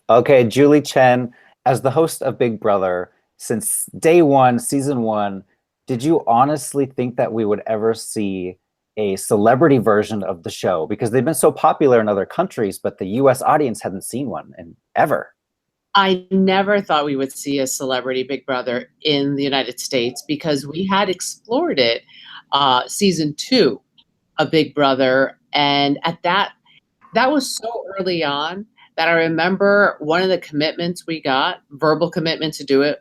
Okay, Julie Chen, as the host of Big Brother, since day one, season one, did you honestly think that we would ever see a celebrity version of the show? Because they've been so popular in other countries, but the US audience hadn't seen one in ever. I never thought we would see a celebrity Big Brother in the United States because we had explored it season two of Big Brother. And at that was so early on that I remember one of the commitments we got, verbal commitment to do it,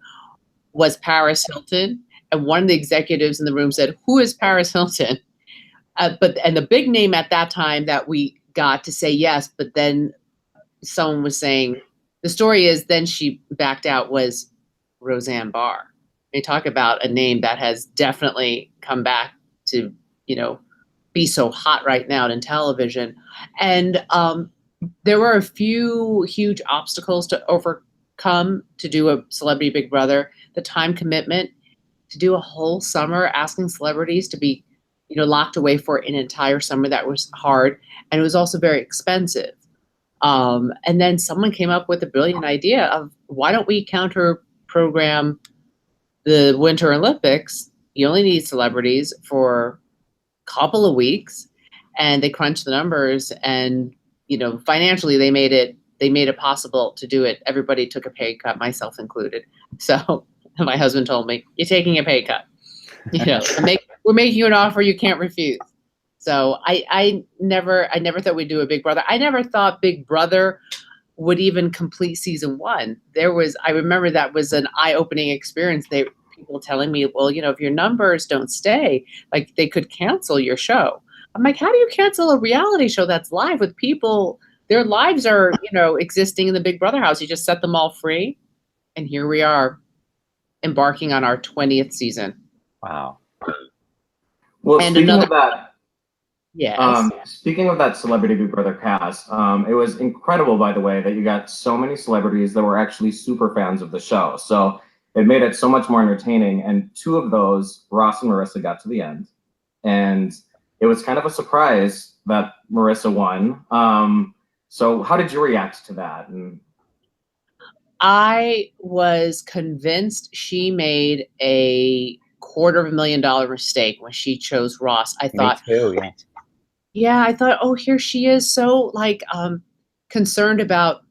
was Paris Hilton. And one of the executives in the room said, "Who is Paris Hilton?" And the big name at that time that we got to say yes, but then someone was saying, the story is then she backed out, was Roseanne Barr. They talk about a name that has definitely come back to, be so hot right now in television. And there were a few huge obstacles to overcome to do a Celebrity Big Brother. The time commitment to do a whole summer asking celebrities to be, locked away for an entire summer, that was hard. And it was also very expensive. And then someone came up with a brilliant idea of, why don't we counter program the Winter Olympics? You only need celebrities for a couple of weeks, and they crunched the numbers, and financially they made it possible to do it. Everybody took a pay cut, myself included. So my husband told me, "You're taking a pay cut. We're making you an offer you can't refuse." So I never thought we'd do a Big Brother. I never thought Big Brother would even complete season one. I remember that was an eye-opening experience. People telling me, well, if your numbers don't stay, like, they could cancel your show. I'm like, how do you cancel a reality show that's live with people? Their lives are, existing in the Big Brother house. You just set them all free. And here we are, embarking on our 20th season. Wow. Well, And speaking of that, yes. Speaking of that Celebrity Big Brother cast, it was incredible, by the way, that you got so many celebrities that were actually super fans of the show. So it made it so much more entertaining. And two of those, Ross and Marissa, got to the end. And it was kind of a surprise that Marissa won. So how did you react to that? I was convinced she made a $250,000 mistake when she chose Ross. I thought, me too, yeah. Yeah, I thought, oh, here she is, so concerned about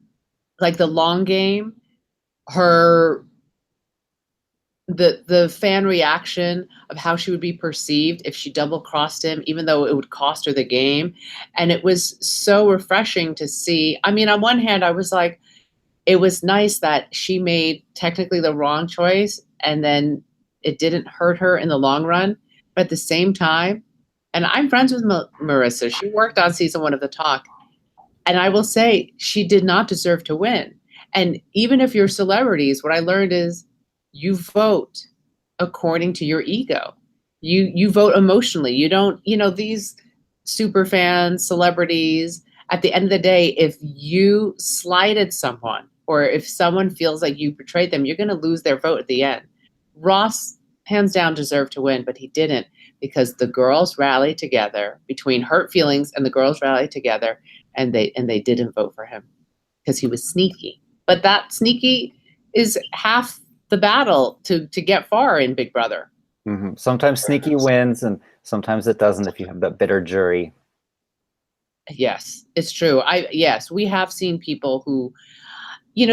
the long game, the fan reaction of how she would be perceived if she double crossed him, even though it would cost her the game. And it was so refreshing to see. I mean, on one hand, I was like, it was nice that she made technically the wrong choice, and then it didn't hurt her in the long run. But at the same time, and I'm friends with Marissa. She worked on season one of The Talk. And I will say, she did not deserve to win. And even if you're celebrities, what I learned is you vote according to your ego. You vote emotionally. You don't, these super fans, celebrities, at the end of the day, if you slighted someone, or if someone feels like you betrayed them, you're going to lose their vote at the end. Ross, hands down, deserved to win, but he didn't, because the girls rallied together. Between hurt feelings and the girls rallied together, and they didn't vote for him because he was sneaky. But that sneaky is half the battle to get far in Big Brother. Mm-hmm. Sometimes sneaky wins, and sometimes it doesn't if you have that bitter jury. Yes, it's true. Yes, we have seen people who,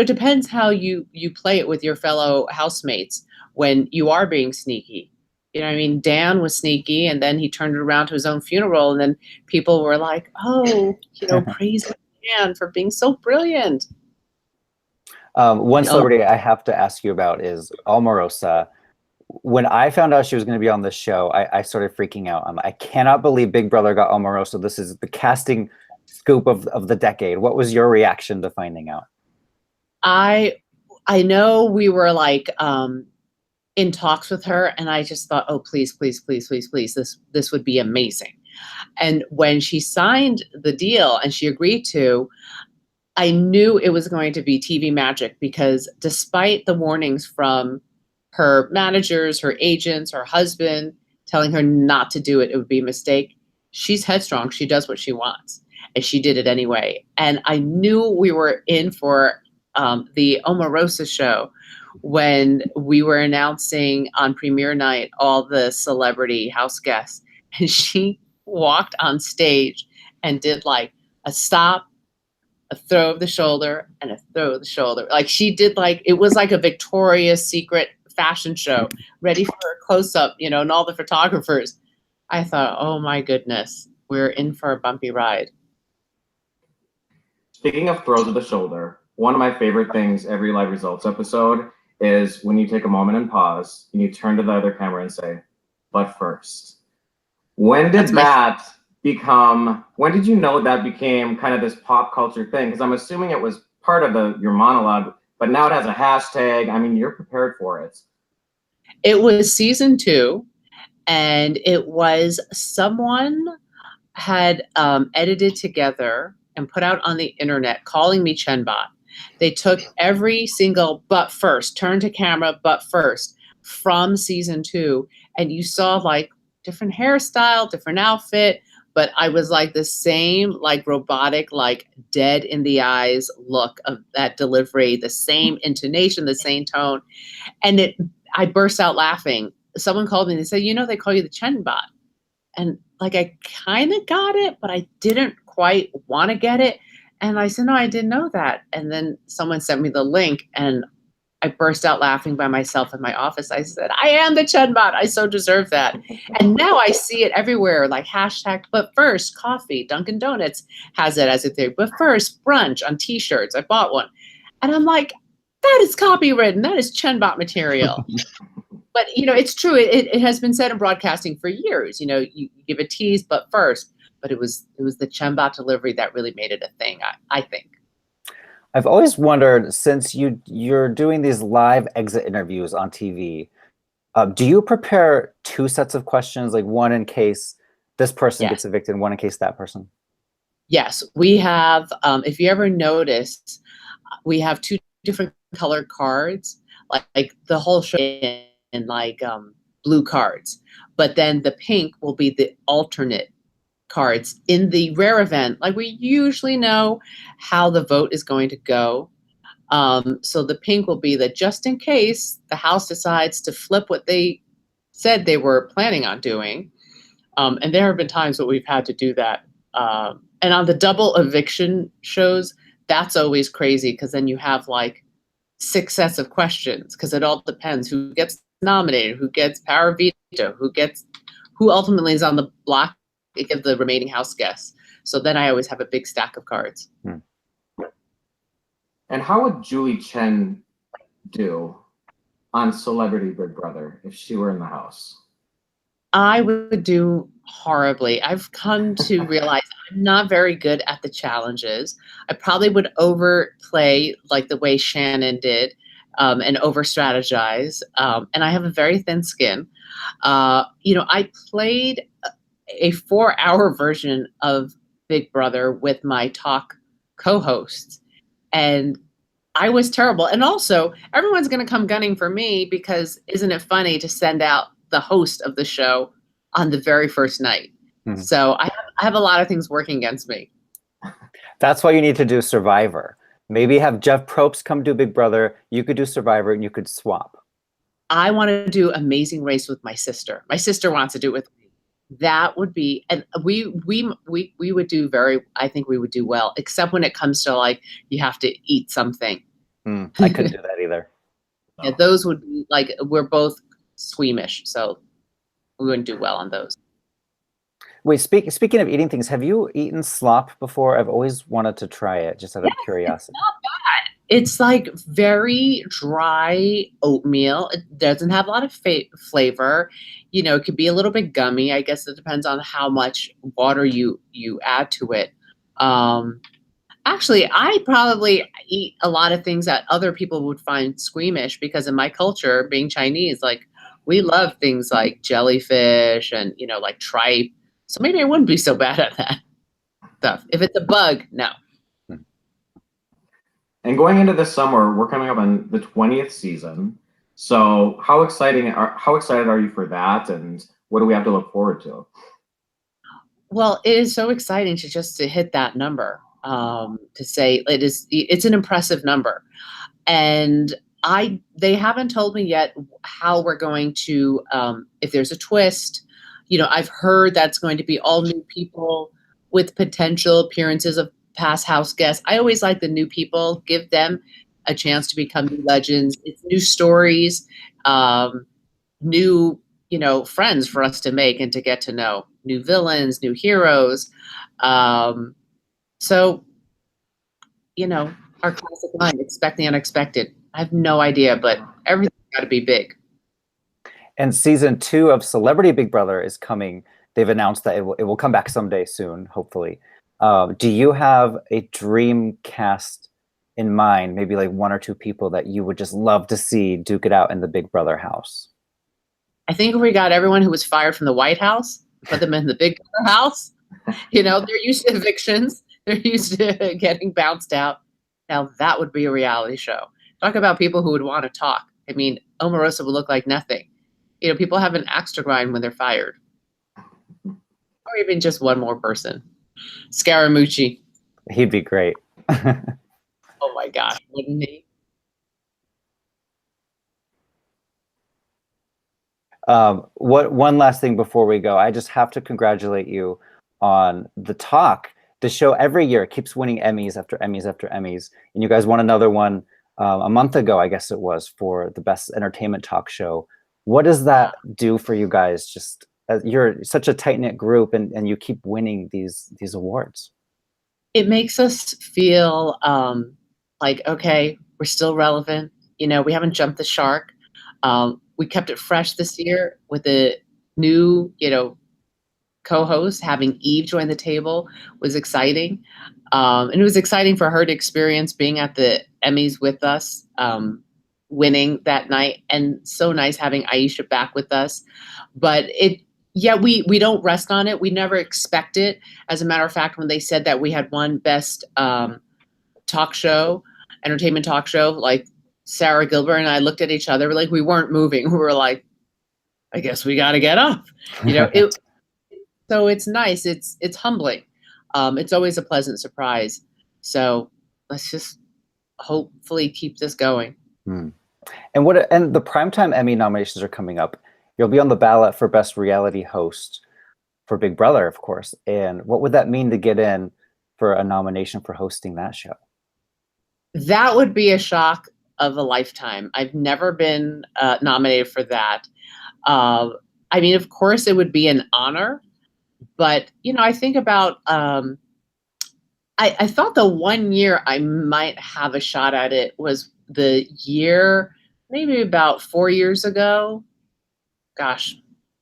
depends how you play it with your fellow housemates when you are being sneaky. I mean, Dan was sneaky, and then he turned it around to his own funeral, and then people were like, oh, praise Dan for being so brilliant. One celebrity I have to ask you about is Omarosa. When I found out she was going to be on this show, I started freaking out. I cannot believe Big Brother got Omarosa. This is the casting scoop of the decade. What was your reaction to finding out? I know we were in talks with her, and I just thought, oh, please, please, please, please, please, this would be amazing. And when she signed the deal and she agreed to, I knew it was going to be TV magic, because despite the warnings from her managers, her agents, her husband telling her not to do it, it would be a mistake, she's headstrong. She does what she wants, and she did it anyway. And I knew we were in for the Omarosa show, when we were announcing on premiere night all the celebrity house guests, and she walked on stage and did like a stop, a throw of the shoulder, and a throw of the shoulder. Like she did, like it was like a Victoria's Secret fashion show, ready for a close-up, you know, and all the photographers. I thought, oh my goodness, we're in for a bumpy ride. Speaking of throws of the shoulder, one of my favorite things every live results episode is when you take a moment and pause and you turn to the other camera and say, but first. When did when did you know that became kind of this pop culture thing? Because I'm assuming it was part of your monologue, but now it has a hashtag. I mean, you're prepared for it. It was season 2, and it was someone had edited together and put out on the internet calling me Chenbot. They took every single but first, turn to camera, but first from season 2. And you saw like different hairstyle, different outfit, but I was like the same, like robotic, like dead in the eyes look of that delivery, the same intonation, the same tone. And I burst out laughing. Someone called me and they said, you know, they call you the Chenbot. And like, I kind of got it, but I didn't quite want to get it. And I said, no, I didn't know that. And then someone sent me the link and I burst out laughing by myself in my office. I said, I am the Chenbot. I so deserve that. And now I see it everywhere, like hashtag, but first coffee. Dunkin' Donuts has it as a thing. But first brunch on t-shirts. I bought one. And I'm like, that is copywritten. That is Chenbot material. But, you know, it's true. It has been said in broadcasting for years. You know, you give a tease, but first. But it was the Chenbot delivery that really made it a thing, I think. I've always wondered, since you're doing these live exit interviews on TV, do you prepare 2 sets of questions, like one in case this person gets evicted, and one in case that person? Yes, we have. If you ever notice, we have 2 different colored cards, like the whole show in like blue cards, but then the pink will be the alternate cards. In the rare event, like we usually know how the vote is going to go. So the pink will be that just in case the House decides to flip what they said they were planning on doing. And there have been times that we've had to do that. And on the double eviction shows, that's always crazy because then you have like 6 sets of questions because it all depends who gets nominated, who gets power of veto, who ultimately is on the block of the remaining House guests. So then I always have a big stack of cards. And how would Julie Chen do on Celebrity Big Brother if she were in the house? I would do horribly. I've come to realize I'm not very good at the challenges. I probably would overplay like the way Shannon did and over strategize. And I have a very thin skin. You know, I played a 4-hour version of Big Brother with my talk co-hosts. And I was terrible. And also, everyone's going to come gunning for me because isn't it funny to send out the host of the show on the very first night? Mm-hmm. So I have a lot of things working against me. That's why you need to do Survivor. Maybe have Jeff Probst come do Big Brother. You could do Survivor and you could swap. I want to do Amazing Race with my sister. My sister wants to do it with me. That would be, and we would do I think we would do well, except when it comes to like, you have to eat something. I couldn't do that either. Yeah, those would be like, we're both squeamish, so we wouldn't do well on those. Wait, speaking of eating things, have you eaten slop before? I've always wanted to try it, just out of curiosity. It's not bad. It's like very dry oatmeal. It doesn't have a lot of flavor. You know, it could be a little bit gummy. I guess it depends on how much water you add to it. Actually, I probably eat a lot of things that other people would find squeamish because in my culture, being Chinese, like we love things like jellyfish and, you know, like tripe. So maybe I wouldn't be so bad at that stuff. If it's a bug, no. And going into this summer, we're coming up on the 20th season. So how excited are you for that? And what do we have to look forward to? Well, it is so exciting to hit that number. To say it's an impressive number. And they haven't told me yet how we're going to, if there's a twist. You know, I've heard that's going to be all new people with potential appearances of past house guests. I always like the new people, give them a chance to become new legends. It's new stories, new, you know, friends for us to make and to get to know, new villains, new heroes. So, you know, our classic line, expect the unexpected. I have no idea, but everything's got to be big. And season 2 of Celebrity Big Brother is coming. They've announced that it will come back someday soon, hopefully. Do you have a dream cast in mind? Maybe like 1 or 2 people that you would just love to see duke it out in the Big Brother house? I think we got everyone who was fired from the White House, put them in the Big Brother house. You know, they're used to evictions. They're used to getting bounced out. Now that would be a reality show. Talk about people who would want to talk. I mean, Omarosa would look like nothing. You know, people have an axe to grind when they're fired. Or even just one more person. Scaramucci. He'd be great. Oh my gosh, wouldn't he? One last thing before we go, I just have to congratulate you on The Talk. The show every year keeps winning Emmys after Emmys after Emmys, and you guys won another one a month ago, I guess it was, for the best entertainment talk show. What does that do for you guys? Just you're such a tight-knit group, and you keep winning these awards. It makes us feel like, okay, we're still relevant. You know, we haven't jumped the shark. We kept it fresh this year with the new, you know, co-host. Having Eve join the table was exciting. And it was exciting for her to experience being at the Emmys with us, winning that night. And so nice having Aisha back with us. But we don't rest on it. We never expect it. As a matter of fact, when they said that we had won best talk show, entertainment talk show, like Sarah Gilbert and I looked at each other, like we weren't moving. We were like, I guess we got to get up. You know, so it's nice. It's humbling. It's always a pleasant surprise. So let's just hopefully keep this going. And the Primetime Emmy nominations are coming up. You'll be on the ballot for Best Reality Host for Big Brother, of course. And what would that mean to get in for a nomination for hosting that show? That would be a shock of a lifetime. I've never been nominated for that. I mean, of course, it would be an honor. But, you know, I think about, I thought the 1 year I might have a shot at it was the year, maybe about 4 years ago. Gosh,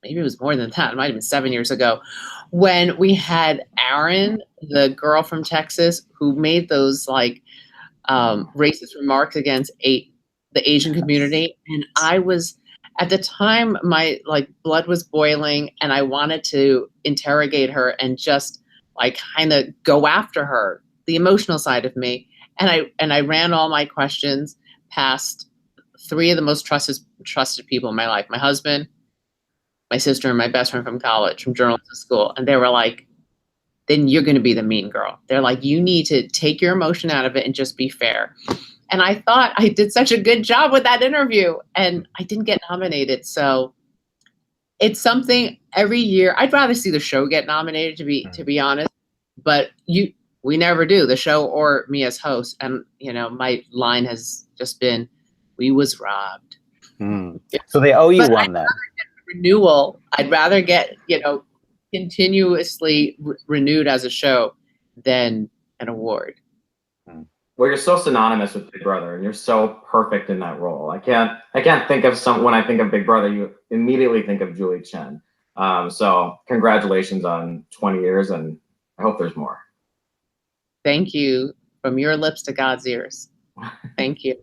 maybe it was more than that. It might have been 7 years ago, when we had Aaron, the girl from Texas, who made those like racist remarks against the Asian community. And I was, at the time, my like blood was boiling and I wanted to interrogate her and just like kind of go after her, the emotional side of me. And I ran all my questions past 3 of the most trusted people in my life: my husband, my sister, and my best friend from college, from journalism school. And they were like, then you're going to be the mean girl. They're like, you need to take your emotion out of it and just be fair. And I thought I did such a good job with that interview, and I didn't get nominated. So it's something every year. I'd rather see the show get nominated, to be honest, but we never do, the show or me as host. And, you know, my line has just been, we was robbed. So they owe you one then. Renewal. I'd rather get, you know, continuously renewed as a show than an award. Well, you're so synonymous with Big Brother, and you're so perfect in that role. I can't think of when I think of Big Brother, you immediately think of Julie Chen. So congratulations on 20 years, and I hope there's more. Thank you. From your lips to God's ears. Thank you.